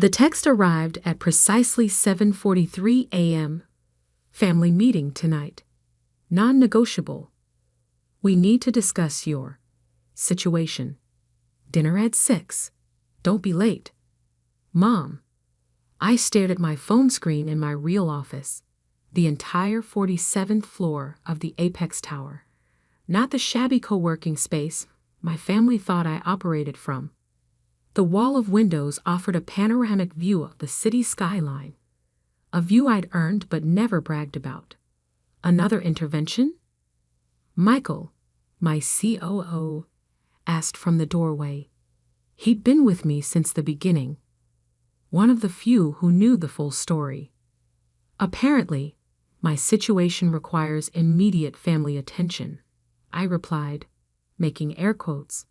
The text arrived at precisely 7:43 a.m. Family meeting tonight. Non-negotiable. We need to discuss your situation. Dinner at 6. Don't be late. Mom. I stared at my phone screen in my real office, the entire 47th floor of the Apex Tower, not the shabby co-working space my family thought I operated from. The wall of windows offered a panoramic view of the city skyline, a view I'd earned but never bragged about. Another intervention? Michael, my COO, asked from the doorway. He'd been with me since the beginning. One of the few who knew the full story. Apparently, my situation requires immediate family attention, I replied, making air quotes.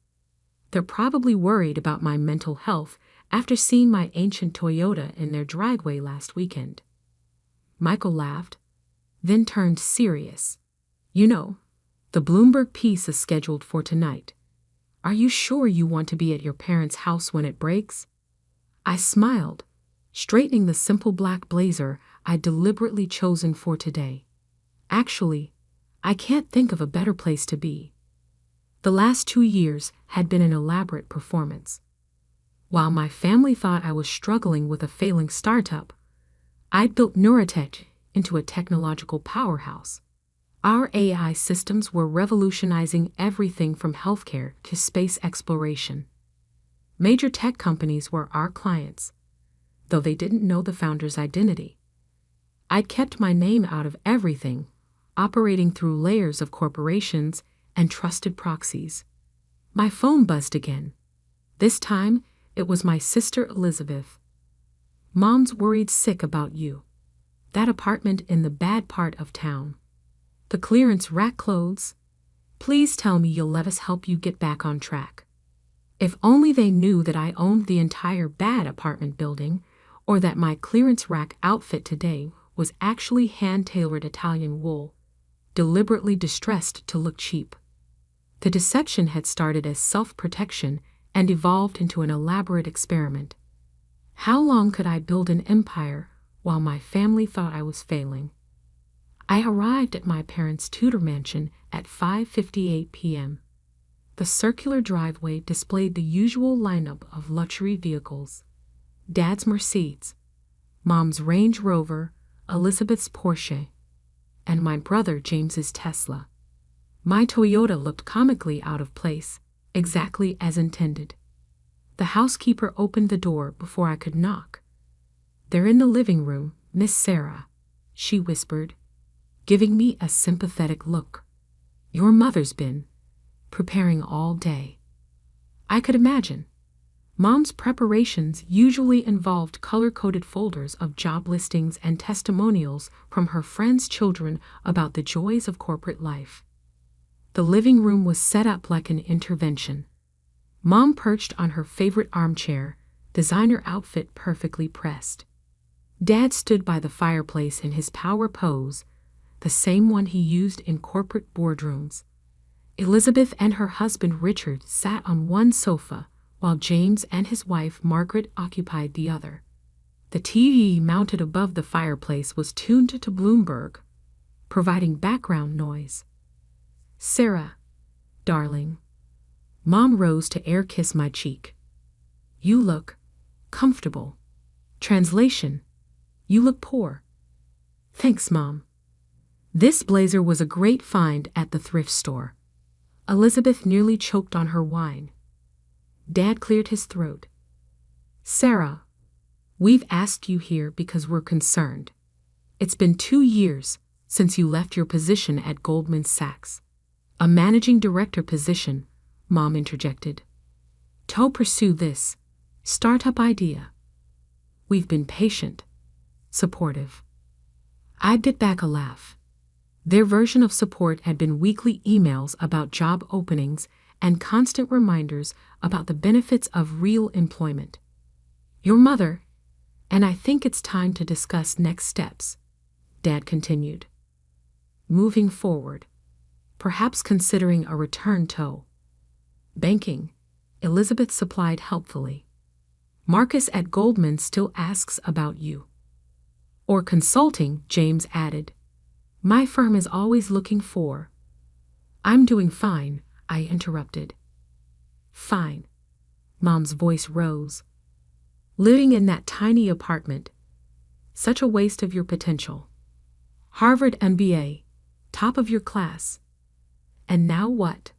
They're probably worried about my mental health after seeing my ancient Toyota in their driveway last weekend. Michael laughed, then turned serious. You know, the Bloomberg piece is scheduled for tonight. Are you sure you want to be at your parents' house when it breaks? I smiled, straightening the simple black blazer I'd deliberately chosen for today. Actually, I can't think of a better place to be. The last 2 years had been an elaborate performance. While my family thought I was struggling with a failing startup, I'd built Neurotech into a technological powerhouse. Our AI systems were revolutionizing everything from healthcare to space exploration. Major tech companies were our clients, though they didn't know the founder's identity. I'd kept my name out of everything, operating through layers of corporations and trusted proxies. My phone buzzed again. This time, it was my sister Elizabeth. Mom's worried sick about you. That apartment in the bad part of town. The clearance rack clothes. Please tell me you'll let us help you get back on track. If only they knew that I owned the entire bad apartment building, or that my clearance rack outfit today was actually hand-tailored Italian wool, deliberately distressed to look cheap. The deception had started as self-protection and evolved into an elaborate experiment. How long could I build an empire while my family thought I was failing? I arrived at my parents' Tudor mansion at 5:58 p.m. The circular driveway displayed the usual lineup of luxury vehicles. Dad's Mercedes, Mom's Range Rover, Elizabeth's Porsche, and my brother James's Tesla. My Toyota looked comically out of place, exactly as intended. The housekeeper opened the door before I could knock. They're in the living room, Miss Sarah, she whispered, giving me a sympathetic look. Your mother's been preparing all day. I could imagine. Mom's preparations usually involved color-coded folders of job listings and testimonials from her friends' children about the joys of corporate life. The living room was set up like an intervention. Mom perched on her favorite armchair, designer outfit perfectly pressed. Dad stood by the fireplace in his power pose, the same one he used in corporate boardrooms. Elizabeth and her husband Richard sat on one sofa, while James and his wife Margaret occupied the other. The TV mounted above the fireplace was tuned to Bloomberg, providing background noise. Sarah, darling. Mom rose to air-kiss my cheek. You look comfortable. Translation: you look poor. Thanks, Mom. This blazer was a great find at the thrift store. Elizabeth nearly choked on her wine. Dad cleared his throat. Sarah, we've asked you here because we're concerned. It's been 2 years since you left your position at Goldman Sachs. A managing director position, Mom interjected. To pursue this startup idea. We've been patient, supportive. I bit back a laugh. Their version of support had been weekly emails about job openings and constant reminders about the benefits of real employment. Your mother, and I think it's time to discuss next steps, Dad continued. Moving forward, perhaps considering a return to banking, Elizabeth supplied helpfully. Marcus at Goldman still asks about you. Or consulting, James added. My firm is always looking for. I'm doing fine, I interrupted. Fine. Mom's voice rose. Living in that tiny apartment. Such a waste of your potential. Harvard MBA, top of your class. And now what?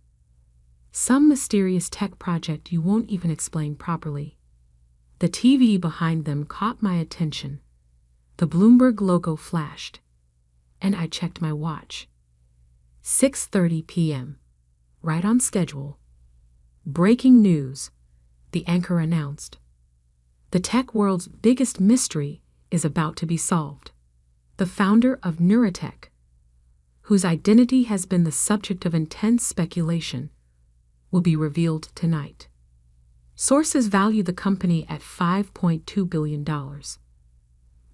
Some mysterious tech project you won't even explain properly. The TV behind them caught my attention. The Bloomberg logo flashed, and I checked my watch. 6:30 p.m. Right on schedule. Breaking news, the anchor announced. The tech world's biggest mystery is about to be solved. The founder of Neurotech, whose identity has been the subject of intense speculation, will be revealed tonight. Sources value the company at $5.2 billion.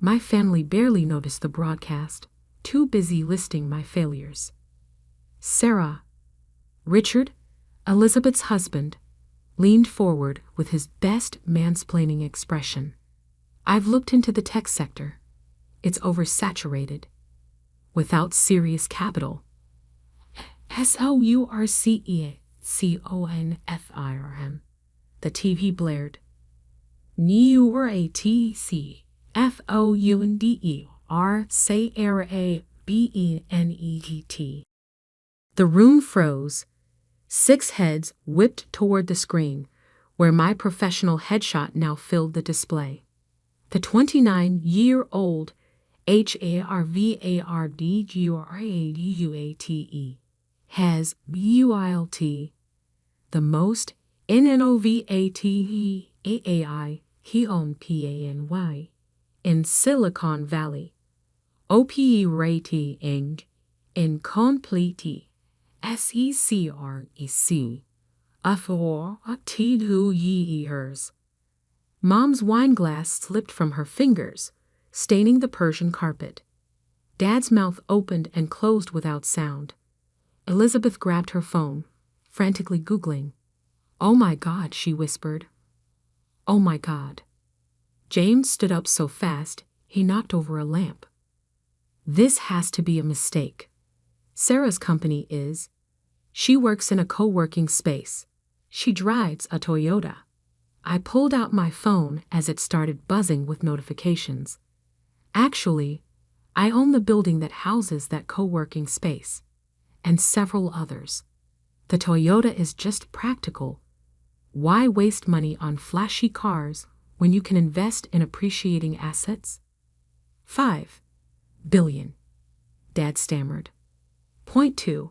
My family barely noticed the broadcast, too busy listing my failures. Sarah, Richard, Elizabeth's husband, leaned forward with his best mansplaining expression. I've looked into the tech sector. It's oversaturated. Without serious capital. SOURCECONFIRM. The TV blared. NEURATCFOUNDERCARABENET. The room froze. 6 heads whipped toward the screen, where my professional headshot now filled the display. The 29-year-old HARVARDGURADUATE has BUILT, the most INNOVATEAI he owned PANY in Silicon Valley. OPE rating incomplete SECREC for 2 years. Mom's wine glass slipped from her fingers, staining the Persian carpet. Dad's mouth opened and closed without sound. Elizabeth grabbed her phone, frantically Googling. Oh my God, she whispered. Oh my God. James stood up so fast, he knocked over a lamp. This has to be a mistake. Sarah's company is. She works in a co-working space. She drives a Toyota. I pulled out my phone as it started buzzing with notifications. Actually, I own the building that houses that co-working space, and several others. The Toyota is just practical. Why waste money on flashy cars when you can invest in appreciating assets? 5 billion, Dad stammered. 0.2,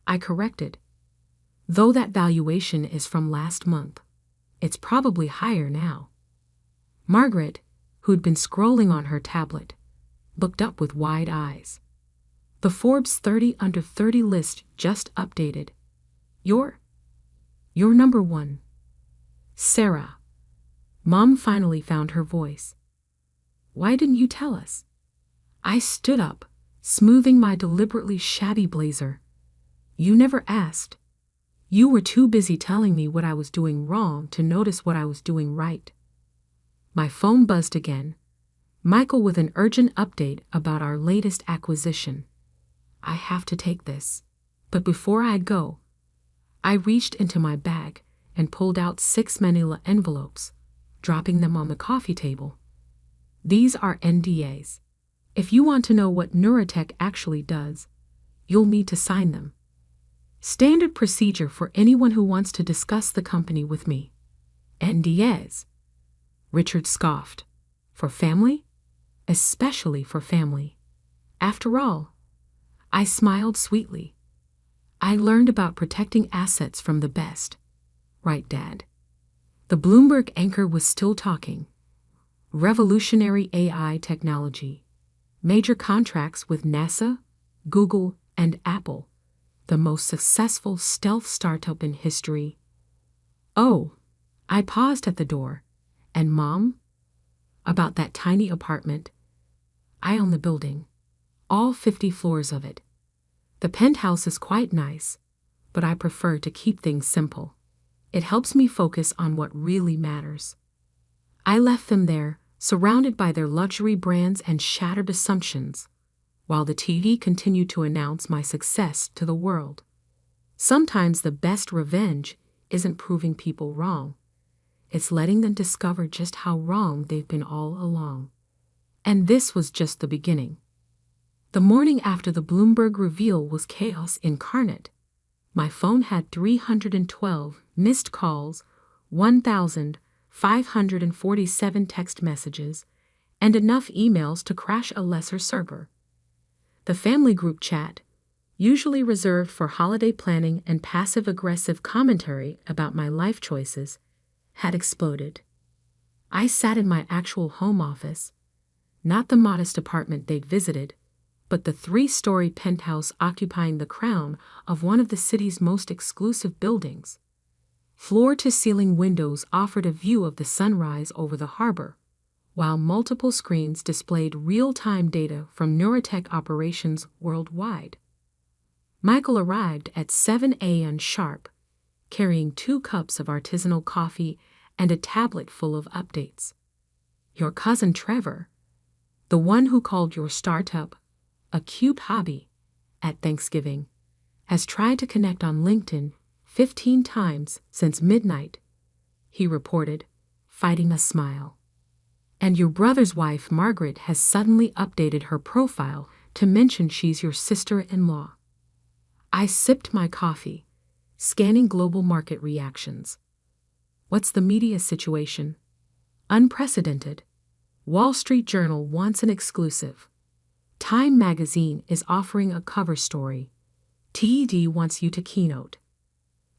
I corrected. Though that valuation is from last month, it's probably higher now. Margaret, who'd been scrolling on her tablet, looked up with wide eyes. The Forbes 30 Under 30 list just updated. You're number 1. Sarah. Mom finally found her voice. Why didn't you tell us? I stood up, smoothing my deliberately shabby blazer. You never asked. You were too busy telling me what I was doing wrong to notice what I was doing right. My phone buzzed again. Michael with an urgent update about our latest acquisition. I have to take this. But before I go, I reached into my bag and pulled out 6 manila envelopes, dropping them on the coffee table. These are NDAs. If you want to know what Neurotech actually does, you'll need to sign them. Standard procedure for anyone who wants to discuss the company with me. NDAs. Richard scoffed. For family? Especially for family. After all, I smiled sweetly. I learned about protecting assets from the best. Right, Dad? The Bloomberg anchor was still talking. Revolutionary AI technology. Major contracts with NASA, Google, and Apple. The most successful stealth startup in history. Oh, I paused at the door. And Mom? About that tiny apartment. I own the building. All 50 floors of it. The penthouse is quite nice, but I prefer to keep things simple. It helps me focus on what really matters. I left them there, surrounded by their luxury brands and shattered assumptions, while the TV continued to announce my success to the world. Sometimes the best revenge isn't proving people wrong. It's letting them discover just how wrong they've been all along. And this was just the beginning. The morning after the Bloomberg reveal was chaos incarnate. My phone had 312 missed calls, 1,547 text messages, and enough emails to crash a lesser server. The family group chat, usually reserved for holiday planning and passive-aggressive commentary about my life choices, had exploded. I sat in my actual home office, not the modest apartment they'd visited, but the 3-story penthouse occupying the crown of one of the city's most exclusive buildings. Floor-to-ceiling windows offered a view of the sunrise over the harbor, while multiple screens displayed real-time data from Neurotech operations worldwide. Michael arrived at 7 a.m. sharp, carrying 2 cups of artisanal coffee and a tablet full of updates. Your cousin Trevor, the one who called your startup a cute hobby at Thanksgiving, has tried to connect on LinkedIn 15 times since midnight, he reported, fighting a smile. And your brother's wife, Margaret, has suddenly updated her profile to mention she's your sister-in-law. I sipped my coffee, scanning global market reactions. What's the media situation? Unprecedented. Wall Street Journal wants an exclusive. Time magazine is offering a cover story. TED wants you to keynote.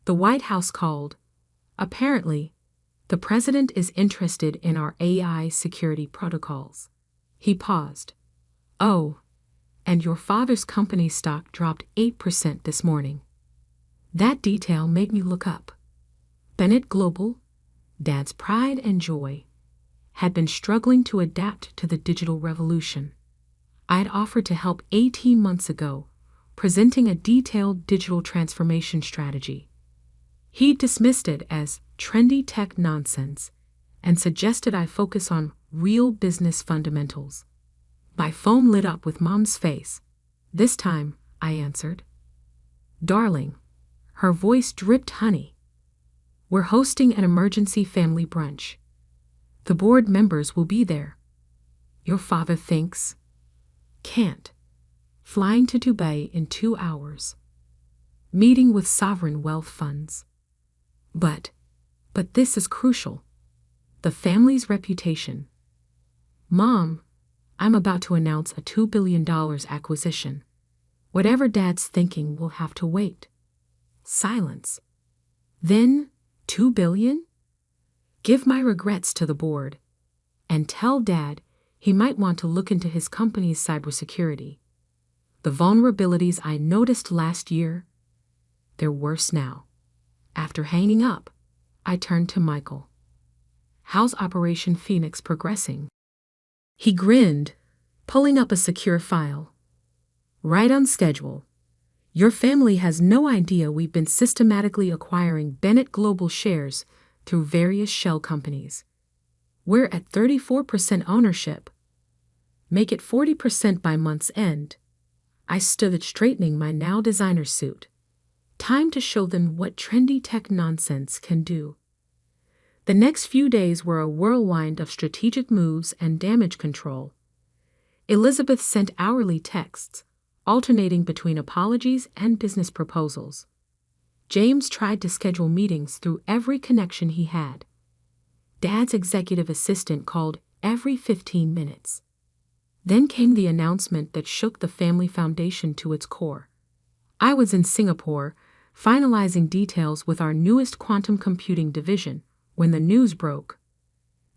The White House called. Apparently, the president is interested in our AI security protocols. He paused. Oh, and your father's company stock dropped 8% this morning. That detail made me look up. Bennett Global, Dad's pride and joy, had been struggling to adapt to the digital revolution. I'd offered to help 18 months ago, presenting a detailed digital transformation strategy. He dismissed it as trendy tech nonsense and suggested I focus on real business fundamentals. My phone lit up with Mom's face. This time, I answered. Darling, her voice dripped honey. We're hosting an emergency family brunch. The board members will be there. Your father thinks. Can't. Flying to Dubai in 2 hours. Meeting with sovereign wealth funds. But this is crucial. The family's reputation. Mom, I'm about to announce a $2 billion acquisition. Whatever Dad's thinking will have to wait. Silence. Then, $2 billion? Give my regrets to the board. And tell Dad he might want to look into his company's cybersecurity. The vulnerabilities I noticed last year, they're worse now. After hanging up, I turned to Michael. How's Operation Phoenix progressing? He grinned, pulling up a secure file. Right on schedule. Your family has no idea we've been systematically acquiring Bennett Global shares through various shell companies. We're at 34% ownership. Make it 40% by month's end. I stood straightening my now designer suit. Time to show them what trendy tech nonsense can do. The next few days were a whirlwind of strategic moves and damage control. Elizabeth sent hourly texts, alternating between apologies and business proposals. James tried to schedule meetings through every connection he had. Dad's executive assistant called every 15 minutes. Then came the announcement that shook the family foundation to its core. I was in Singapore, finalizing details with our newest quantum computing division, when the news broke.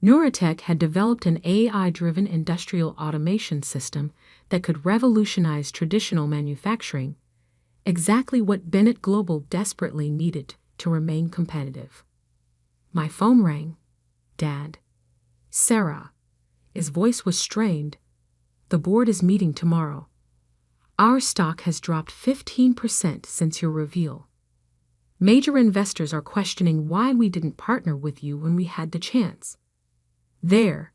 Neurotech had developed an AI-driven industrial automation system that could revolutionize traditional manufacturing, exactly what Bennett Global desperately needed to remain competitive. My phone rang. Dad. Sarah. His voice was strained. The board is meeting tomorrow. Our stock has dropped 15% since your reveal. Major investors are questioning why we didn't partner with you when we had the chance. They're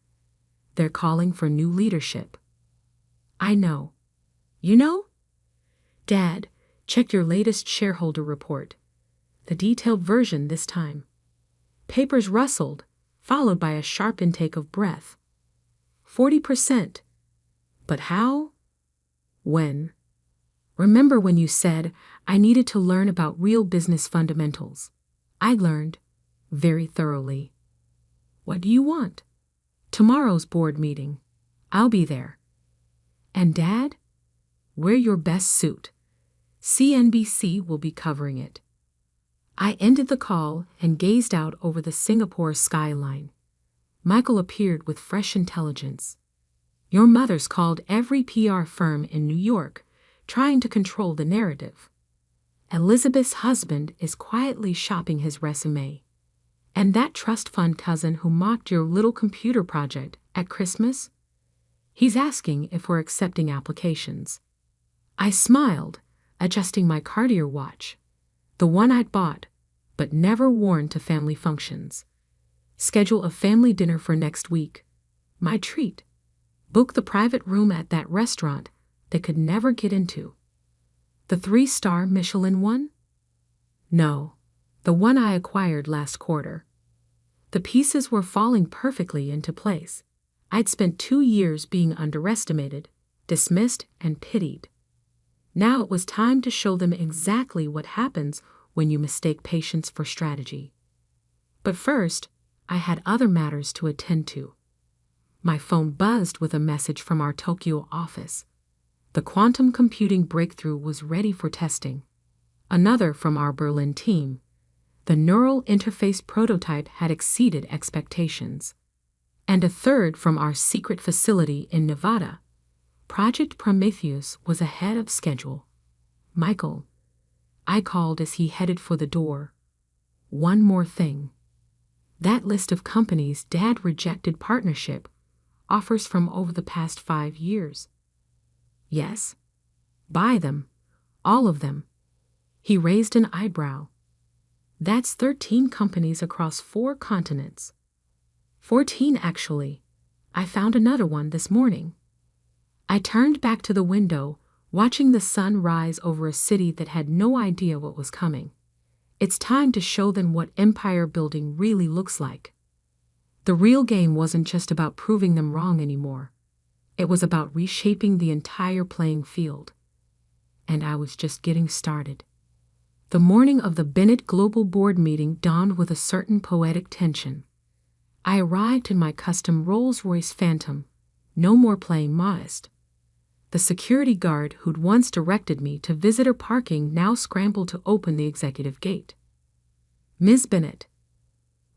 calling for new leadership. I know. You know? Dad, check your latest shareholder report. The detailed version this time. Papers rustled, followed by a sharp intake of breath. 40%. But how? When? Remember when you said I needed to learn about real business fundamentals? I learned, very thoroughly. What do you want? Tomorrow's board meeting. I'll be there. And Dad? Wear your best suit. CNBC will be covering it. I ended the call and gazed out over the Singapore skyline. Michael appeared with fresh intelligence. Your mother's called every PR firm in New York, trying to control the narrative. Elizabeth's husband is quietly shopping his resume. And that trust fund cousin who mocked your little computer project at Christmas? He's asking if we're accepting applications. I smiled, adjusting my Cartier watch, the one I'd bought, but never worn to family functions. Schedule a family dinner for next week. My treat. Book the private room at that restaurant they could never get into. The 3-star Michelin one? No, the one I acquired last quarter. The pieces were falling perfectly into place. I'd spent 2 years being underestimated, dismissed, and pitied. Now it was time to show them exactly what happens when you mistake patience for strategy. But first, I had other matters to attend to. My phone buzzed with a message from our Tokyo office. The quantum computing breakthrough was ready for testing. Another from our Berlin team. The neural interface prototype had exceeded expectations. And a third from our secret facility in Nevada. Project Prometheus was ahead of schedule. Michael, I called as he headed for the door. One more thing. That list of companies Dad rejected partnership offers from over the past 5 years. Yes. Buy them. All of them. He raised an eyebrow. That's 13 companies across 4 continents. 14, actually. I found another one this morning. I turned back to the window, watching the sun rise over a city that had no idea what was coming. It's time to show them what empire building really looks like. The real game wasn't just about proving them wrong anymore. It was about reshaping the entire playing field. And I was just getting started. The morning of the Bennett Global Board meeting dawned with a certain poetic tension. I arrived in my custom Rolls-Royce Phantom, no more playing modest. The security guard who'd once directed me to visitor parking now scrambled to open the executive gate. Ms. Bennett.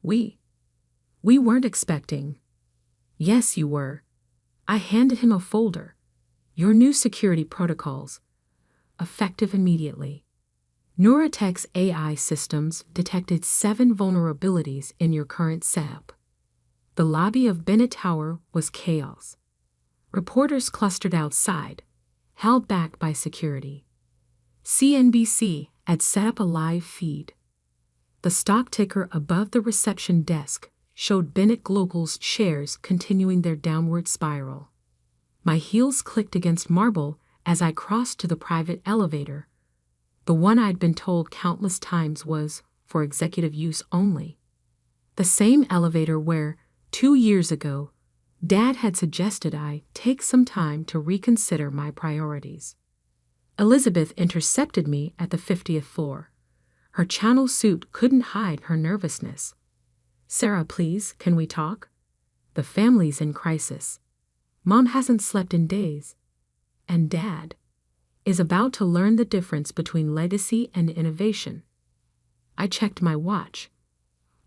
We weren't expecting. Yes, you were. I handed him a folder. Your new security protocols. Effective immediately. Neuratech's AI systems detected 7 vulnerabilities in your current setup. The lobby of Bennett Tower was chaos. Reporters clustered outside, held back by security. CNBC had set up a live feed. The stock ticker above the reception desk showed Bennett Global's shares continuing their downward spiral. My heels clicked against marble as I crossed to the private elevator. The one I'd been told countless times was for executive use only. The same elevator where, 2 years ago, Dad had suggested I take some time to reconsider my priorities. Elizabeth intercepted me at the 50th floor. Her Channel suit couldn't hide her nervousness. Sarah, please, can we talk? The family's in crisis. Mom hasn't slept in days. And Dad is about to learn the difference between legacy and innovation. I checked my watch.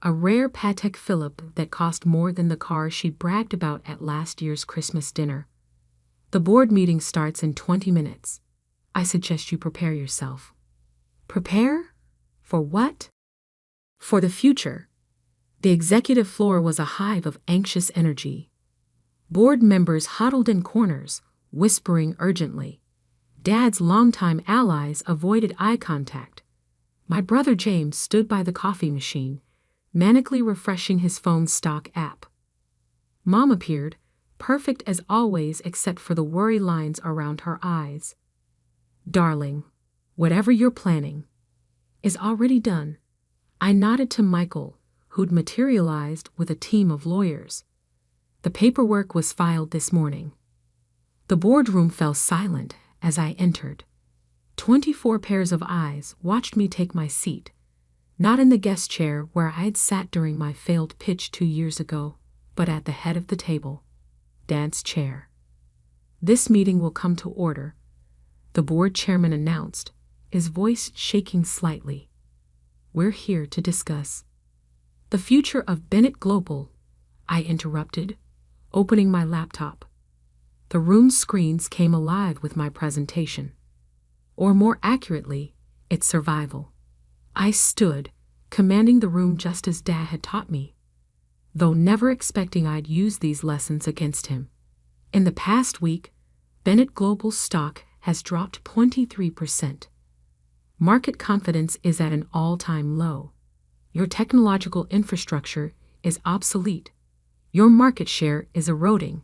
A rare Patek Philippe that cost more than the car she bragged about at last year's Christmas dinner. The board meeting starts in 20 minutes. I suggest you prepare yourself. Prepare? For what? For the future. The executive floor was a hive of anxious energy. Board members huddled in corners, whispering urgently. Dad's longtime allies avoided eye contact. My brother James stood by the coffee machine, manically refreshing his phone's stock app. Mom appeared, perfect as always except for the worry lines around her eyes. Darling, whatever you're planning is already done. I nodded to Michael, who'd materialized with a team of lawyers. The paperwork was filed this morning. The boardroom fell silent as I entered. 24 pairs of eyes watched me take my seat, not in the guest chair where I'd sat during my failed pitch 2 years ago, but at the head of the table, Dad's chair. This meeting will come to order, the board chairman announced, his voice shaking slightly. We're here to discuss the future of Bennett Global, I interrupted, opening my laptop. The room's screens came alive with my presentation. Or more accurately, its survival. I stood, commanding the room just as Dad had taught me, though never expecting I'd use these lessons against him. In the past week, Bennett Global's stock has dropped 23%. Market confidence is at an all-time low. Your technological infrastructure is obsolete. Your market share is eroding,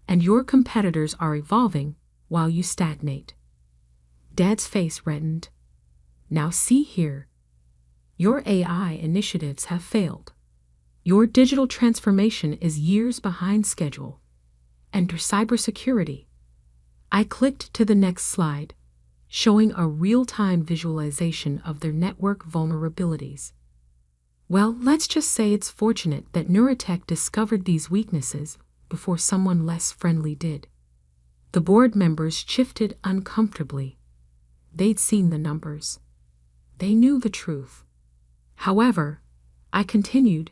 and your competitors are evolving while you stagnate. Dad's face reddened. Now see here. Your AI initiatives have failed. Your digital transformation is years behind schedule. Enter cybersecurity. I clicked to the next slide, showing a real-time visualization of their network vulnerabilities. Well, let's just say it's fortunate that Neurotech discovered these weaknesses before someone less friendly did. The board members shifted uncomfortably. They'd seen the numbers. They knew the truth. However, I continued,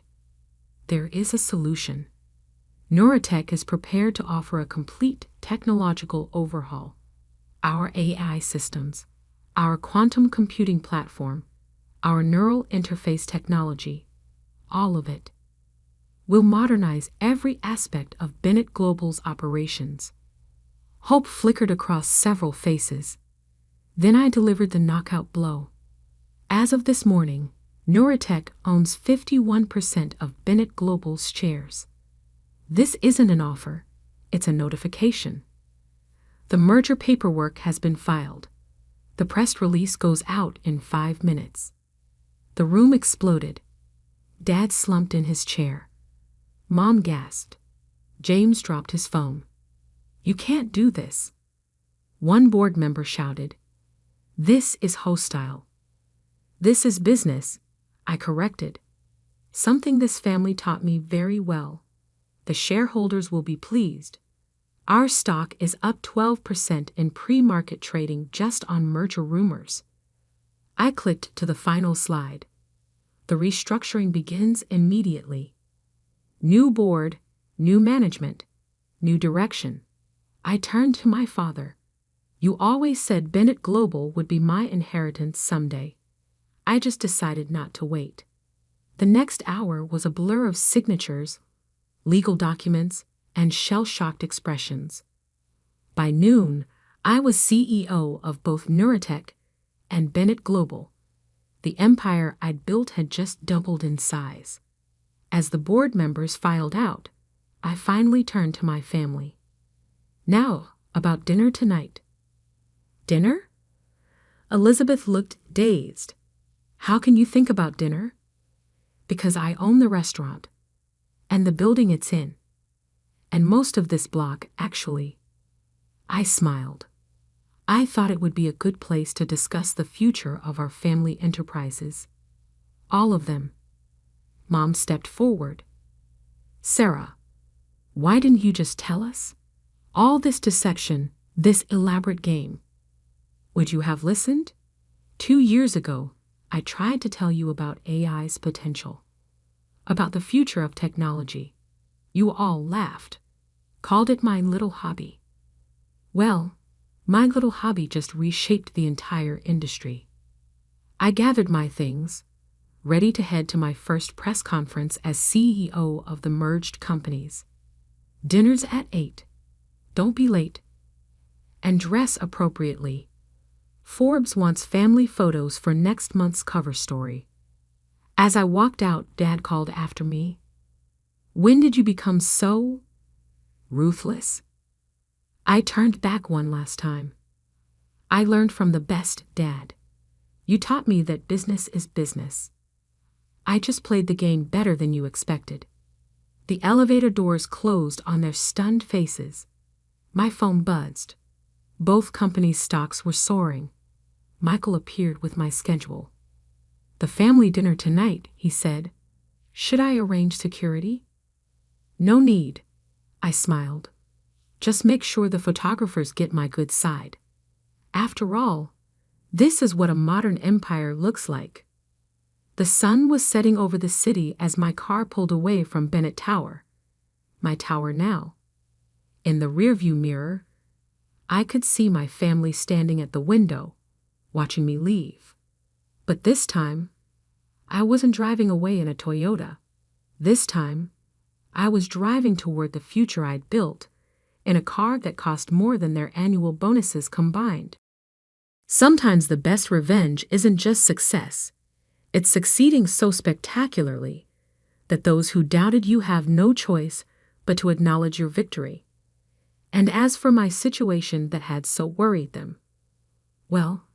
there is a solution. Neurotech is prepared to offer a complete technological overhaul. Our AI systems, our quantum computing platform, our neural interface technology, all of it, will modernize every aspect of Bennett Global's operations. Hope flickered across several faces. Then I delivered the knockout blow. As of this morning, Neurotech owns 51% of Bennett Global's shares. This isn't an offer, it's a notification. The merger paperwork has been filed. The press release goes out in 5 minutes. The room exploded. Dad slumped in his chair. Mom gasped. James dropped his phone. You can't do this. One board member shouted. This is hostile. This is business, I corrected. Something this family taught me very well. The shareholders will be pleased. Our stock is up 12% in pre-market trading just on merger rumors. I clicked to the final slide. The restructuring begins immediately. New board, new management, new direction. I turned to my father. You always said Bennett Global would be my inheritance someday. I just decided not to wait. The next hour was a blur of signatures, legal documents, and shell-shocked expressions. By noon, I was CEO of both Neurotech and Bennett Global. The empire I'd built had just doubled in size. As the board members filed out, I finally turned to my family. Now, about dinner tonight. Dinner? Elizabeth looked dazed. How can you think about dinner? Because I own the restaurant, and the building it's in, and most of this block, actually. I smiled. I thought it would be a good place to discuss the future of our family enterprises. All of them. Mom stepped forward. Sarah, why didn't you just tell us? All this dissection, this elaborate game. Would you have listened? 2 years ago, I tried to tell you about AI's potential, about the future of technology. You all laughed, called it my little hobby. Well, my little hobby just reshaped the entire industry. I gathered my things, ready to head to my first press conference as CEO of the merged companies. Dinner's at 8. Don't be late. And dress appropriately. Forbes wants family photos for next month's cover story. As I walked out, Dad called after me. When did you become so Ruthless. I turned back one last time. I learned from the best, Dad. You taught me that business is business. I just played the game better than you expected. The elevator doors closed on their stunned faces. My phone buzzed. Both companies' stocks were soaring. Michael appeared with my schedule. The family dinner tonight, he said. Should I arrange security? No need, I smiled. Just make sure the photographers get my good side. After all, this is what a modern empire looks like. The sun was setting over the city as my car pulled away from Bennett Tower. My tower now. In the rearview mirror, I could see my family standing at the window, watching me leave. But this time, I wasn't driving away in a Toyota. This time, I was driving toward the future I'd built in a car that cost more than their annual bonuses combined. Sometimes the best revenge isn't just success. It's succeeding so spectacularly that those who doubted you have no choice but to acknowledge your victory. And as for my situation that had so worried them, well,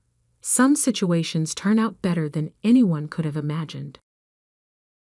some situations turn out better than anyone could have imagined.